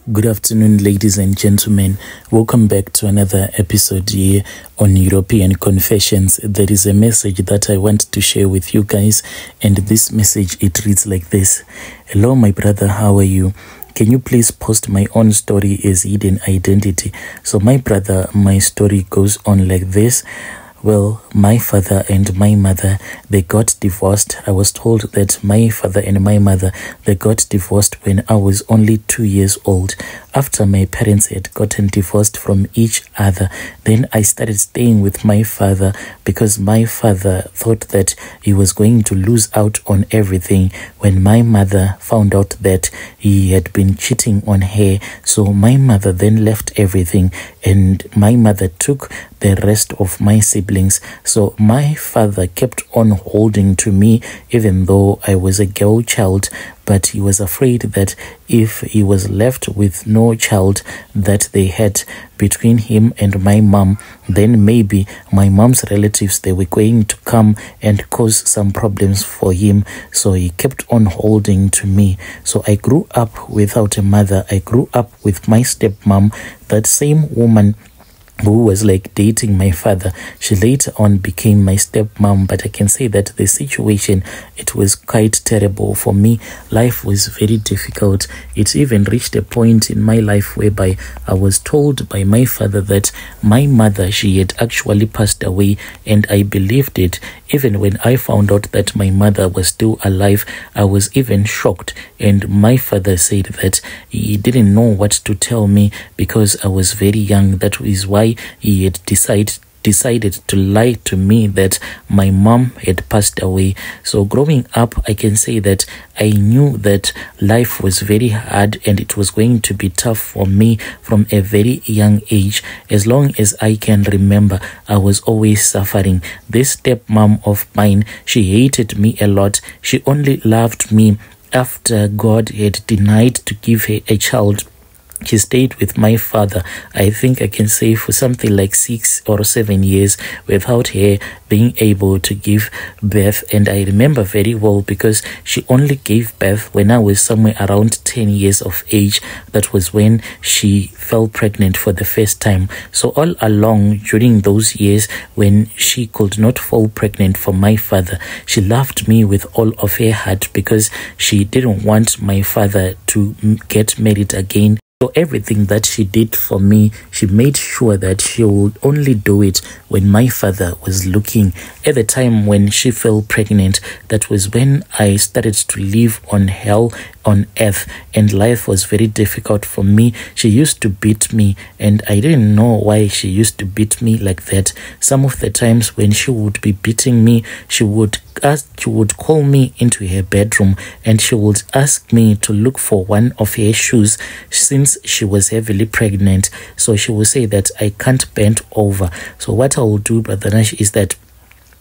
Good afternoon, ladies and gentlemen. Welcome back to another episode here on European Confessions. There is a message that I want to share with you guys, and this message, it reads like this. Hello, my brother, how are you? Can you please post my own story as hidden identity? So my brother, my story goes on like this. Well, my father and my mother, they got divorced. I was told that my father and my mother, they got divorced when I was only 2 years old. After my parents had gotten divorced from each other, then I started staying with my father because my father thought that he was going to lose out on everything when my mother found out that he had been cheating on her. So my mother then left everything, and my mother took the rest of my siblings. So my father kept on holding to me even though I was a girl child, but he was afraid that if he was left with no child that they had between him and my mom, then maybe my mom's relatives, they were going to come and cause some problems for him. So he kept on holding to me. So I grew up without a mother. I grew up with my stepmom, that same woman who was like dating my father. She later on became my stepmom, but I can say that the situation, it was quite terrible for me. Life was very difficult. It even reached a point in my life whereby I was told by my father that my mother, she had actually passed away, and I believed it. Even when I found out that my mother was still alive, I was even shocked, and my father said that he didn't know what to tell me because I was very young. That is why he had decided to lie to me that my mom had passed away. So growing up, I can say that I knew that life was very hard and it was going to be tough for me from a very young age. As long as I can remember, I was always suffering. This stepmom of mine, she hated me a lot. She only loved me after God had denied to give her a child. She stayed with my father, I think I can say, for something like 6 or 7 years without her being able to give birth. And I remember very well because she only gave birth when I was somewhere around 10 years of age. That was when she fell pregnant for the first time. So all along during those years when she could not fall pregnant for my father, she loved me with all of her heart because she didn't want my father to get married again. So everything that she did for me, she made sure that she would only do it when my father was looking. At the time when she fell pregnant, that was when I started to live on hell on earth, and life was very difficult for me. She used to beat me, and I didn't know why she used to beat me like that. Some of the times when she would be beating me, she would call me into her bedroom and she would ask me to look for one of her shoes since she was heavily pregnant. So she would say that I can't bend over. So what I will do, Brother Nash, is that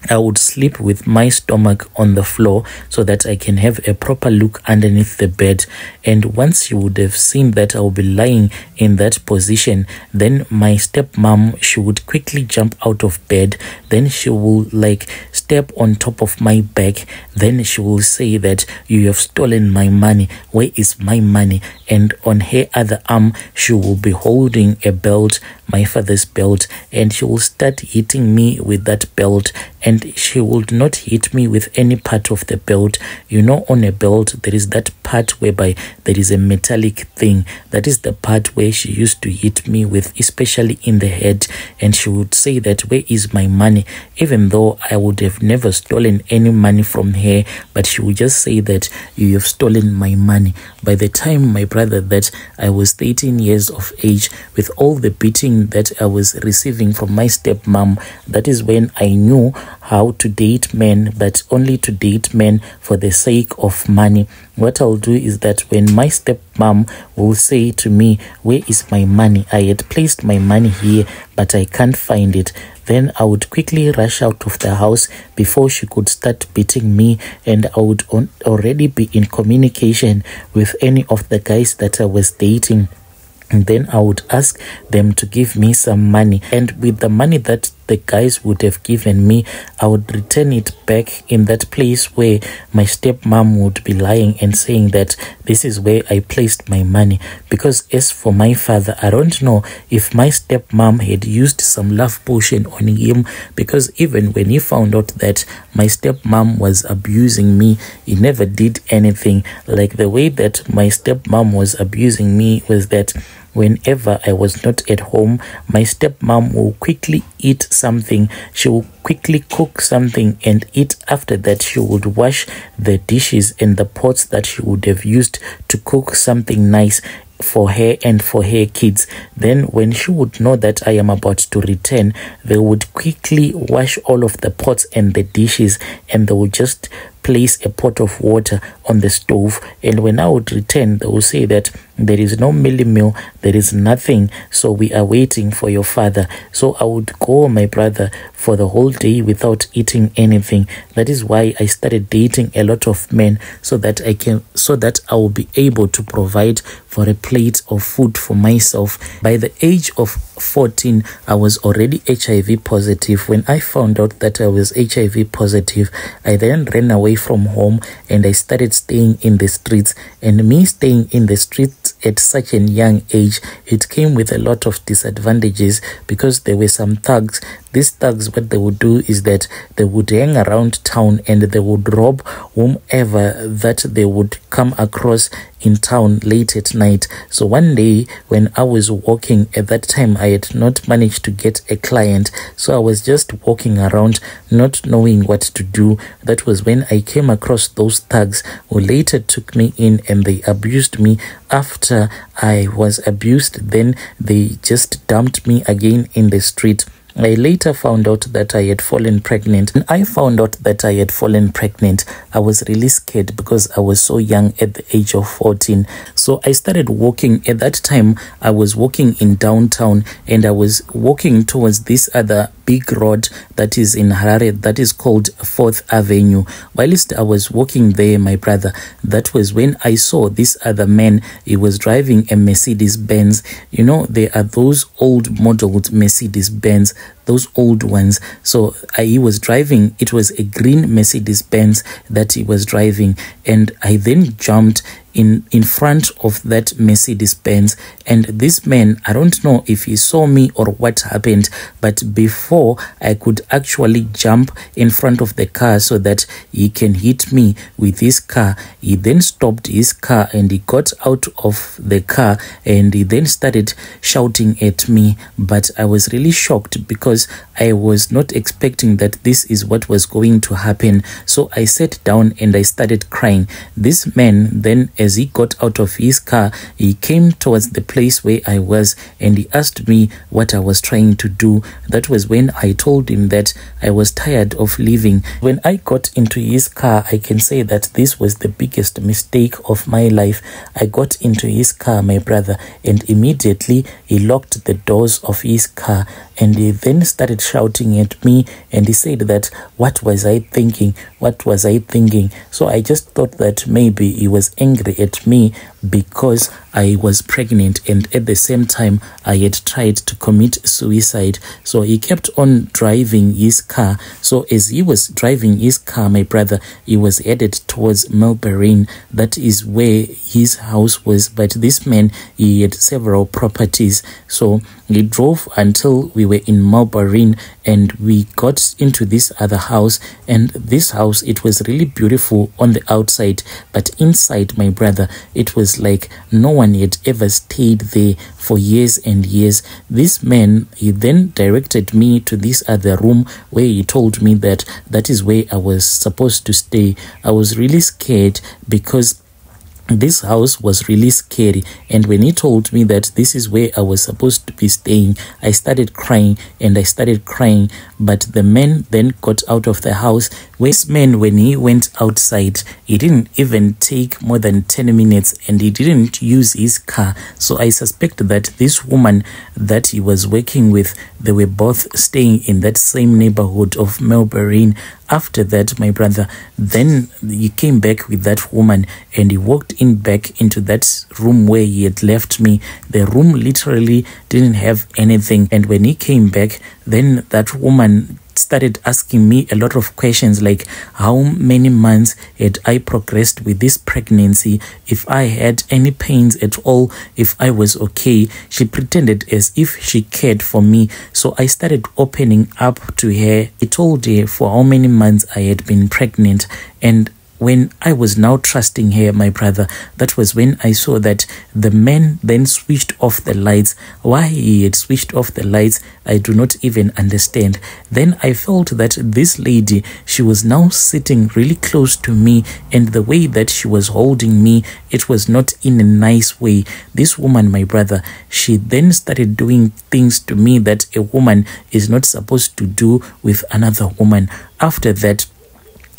I would sleep with my stomach on the floor so that I can have a proper look underneath the bed. And once you would have seen that I will be lying in that position, then my stepmom, she would quickly jump out of bed. Then she will like step on top of my back. Then she will say that you have stolen my money. Where is my money? And on her other arm, she will be holding a belt, my father's belt, and she will start hitting me with that belt. And she would not hit me with any part of the belt. You know, on a belt, there is that part whereby there is a metallic thing. That is the part where she used to hit me with, especially in the head. And she would say that, where is my money? Even though I would have never stolen any money from her, but she would just say that you have stolen my money. By the time, my brother, that I was 13 years of age, with all the beating that I was receiving from my stepmom, that is when I knew how to date men, but only to date men for the sake of money. What I'll do is that when my stepmom will say to me, where is my money? I had placed my money here, but I can't find it. Then I would quickly rush out of the house before she could start beating me, and I would already be in communication with any of the guys that I was dating. And then I would ask them to give me some money. And with the money that the guys would have given me, I would return it back in that place where my stepmom would be lying and saying that this is where I placed my money. Because as for my father, I don't know if my stepmom had used some love potion on him, because even when he found out that my stepmom was abusing me, he never did anything. Like the way that my stepmom was abusing me was that whenever I was not at home, my stepmom will quickly eat something. She will quickly cook something and eat. After that, she would wash the dishes and the pots that she would have used to cook something nice for her and for her kids. Then when she would know that I am about to return, they would quickly wash all of the pots and the dishes, and they would just place a pot of water on the stove. And when I would return, they will say that there is no mealie meal, there is nothing, so we are waiting for your father. So I would go, my brother, for the whole day without eating anything. That is why I started dating a lot of men, so that I will be able to provide for a plate of food for myself. By the age of 14, I was already HIV positive. When I found out that I was HIV positive, I then ran away from home and I started staying in the streets. And me staying in the streets at such a young age, it came with a lot of disadvantages, because there were some thugs. These thugs, what they would do is that they would hang around town and they would rob whomever that they would come across in town late at night. So one day when I was walking, at that time I had not managed to get a client, so I was just walking around not knowing what to do. That was when I came across those thugs, who later took me in and they abused me. After I was abused, then they just dumped me again in the street. I later found out that I had fallen pregnant. When I found out that I had fallen pregnant, I was really scared because I was so young at the age of 14. So I started walking. At that time, I was walking in downtown and I was walking towards this other big road that is in Harare, that is called 4th Avenue. Whilst I was walking there, my brother, that was when I saw this other man. He was driving a Mercedes Benz. You know, there are those old modeled Mercedes Benz, those old ones. So he was driving, it was a green Mercedes Benz that he was driving, and I then jumped in front of that Mercedes Benz. And this man, I don't know if he saw me or what happened, but before I could actually jump in front of the car so that he can hit me with his car, he then stopped his car and he got out of the car and he then started shouting at me. But I was really shocked because I was not expecting that this is what was going to happen. So I sat down and I started crying. This man then, as he got out of his car, he came towards the place where I was and he asked me what I was trying to do. That was when I told him that I was tired of living. When I got into his car, I can say that this was the biggest mistake of my life. I got into his car, my brother, and immediately he locked the doors of his car and he then started shouting at me and he said that what was I thinking? What was I thinking? So I just thought that maybe he was angry at me because I was pregnant and at the same time I had tried to commit suicide. So he kept on driving his car. So as he was driving his car, my brother, he was headed towards Melbourne. That is where his house was. But this man, he had several properties. So he drove until we were in Melbourne and we got into this other house. And this house, it was really beautiful on the outside, but inside, my brother, it was like no one had ever stayed there for years and years. This man, he then directed me to this other room where he told me that that is where I was supposed to stay. I was really scared because this house was really scary, and when he told me that this is where I was supposed to be staying, I started crying and I started crying. But the man then got out of the house. This man, when he went outside, he didn't even take more than 10 minutes and he didn't use his car. So I suspect that this woman that he was working with, they were both staying in that same neighborhood of Melbourne. After that, my brother, then he came back with that woman and he walked in back into that room where he had left me. The room literally didn't have anything. And when he came back, Then that woman started asking me a lot of questions, like how many months had I progressed with this pregnancy, if I had any pains at all, if I was okay. She pretended as if she cared for me. So I started opening up to her. I told her for how many months I had been pregnant, and when I was now trusting her, my brother, that was when I saw that the man then switched off the lights. Why he had switched off the lights, I do not even understand. Then I felt that this lady, she was now sitting really close to me, and the way that she was holding me, it was not in a nice way. This woman, my brother, she then started doing things to me that a woman is not supposed to do with another woman. After that,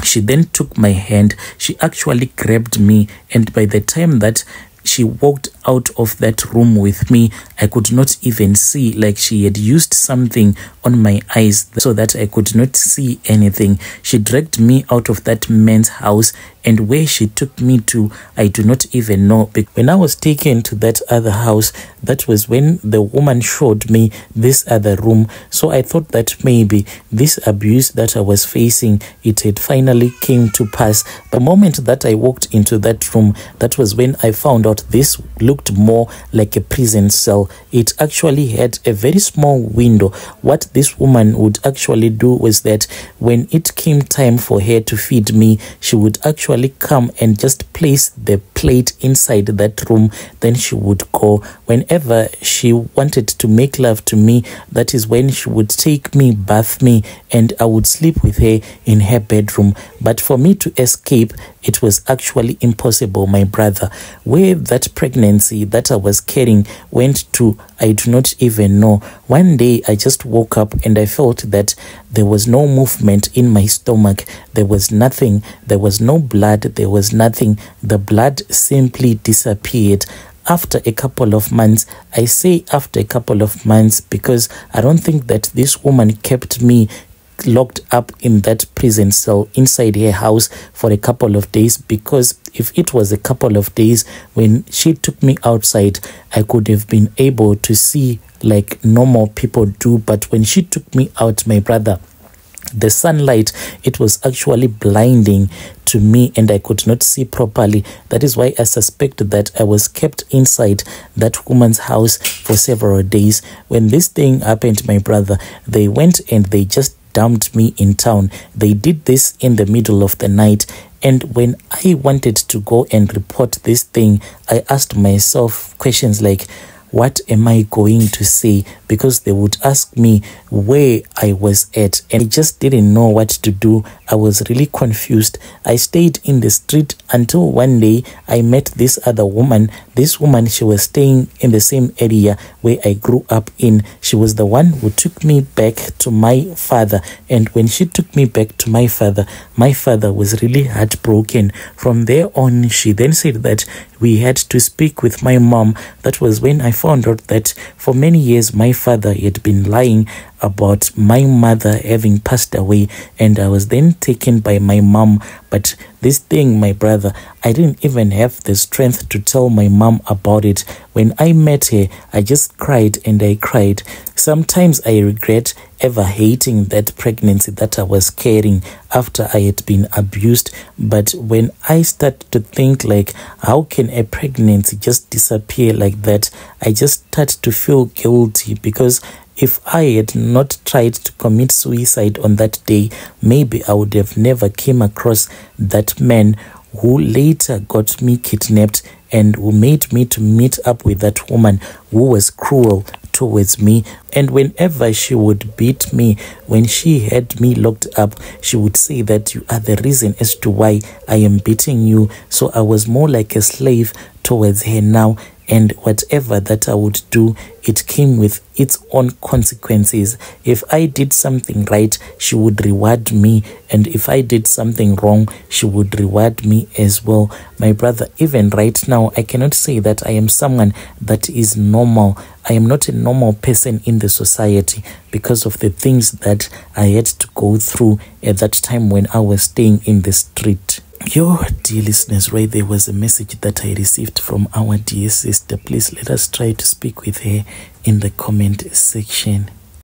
she then took my hand. She actually grabbed me, and by the time that she walked out of that room with me, I could not even see, like she had used something on my eyes so that I could not see anything. She dragged me out of that man's house, and where she took me to, I do not even know. When I was taken to that other house, that was when the woman showed me this other room. So I thought that maybe this abuse that I was facing, it had finally came to pass. The moment that I walked into that room, that was when I found out this looked more like a prison cell. It actually had a very small window. What this woman would actually do was that when it came time for her to feed me, she would actually come and just place the plate inside that room. Then she would go. Whenever she wanted to make love to me, that is when she would take me, bath me, and I would sleep with her in her bedroom. But for me to escape, it was actually impossible, my brother. Where that pregnancy that I was carrying went to, I do not even know. One day I just woke up and I felt that there was no movement in my stomach. There was nothing. There was no blood. There was nothing. The blood simply disappeared. After a couple of months, I say after a couple of months because I don't think that this woman kept me locked up in that prison cell inside her house for a couple of days, because if it was a couple of days, when she took me outside, I could have been able to see like normal people do. But when she took me out, my brother, the sunlight, it was actually blinding to me and I could not see properly. That is why I suspect that I was kept inside that woman's house for several days. When this thing happened, my brother, they went and they just dumped me in town. They did this in the middle of the night. And when I wanted to go and report this thing, I asked myself questions like, what am I going to say? Because they would ask me where I was at, and I just didn't know what to do. I was really confused. I stayed in the street until one day I met this other woman. This woman, she was staying in the same area where I grew up in. She was the one who took me back to my father. And when she took me back to my father was really heartbroken. From there on, she then said that we had to speak with my mom. That was when I found out that for many years my father had been lying about my mother having passed away, and I was then taken by my mom. But this thing, my brother, I didn't even have the strength to tell my mom about it. When I met her, I just cried and I cried. Sometimes I regret ever hating that pregnancy that I was carrying after I had been abused. But when I start to think like, how can a pregnancy just disappear like that, I just start to feel guilty, because if I had not tried to commit suicide on that day, maybe I would have never came across that man who later got me kidnapped and who made me to meet up with that woman who was cruel towards me. And whenever she would beat me, when she had me locked up, she would say that you are the reason as to why I am beating you. So I was more like a slave towards her now. And whatever that I would do, it came with its own consequences. If I did something right, she would reward me. And if I did something wrong, she would reward me as well. My brother, even right now, I cannot say that I am someone that is normal. I am not a normal person in the society because of the things that I had to go through at that time when I was staying in the street. Yo, dear listeners, right there was a message that I received from our dear sister. Please let us try to speak with her in the comment section.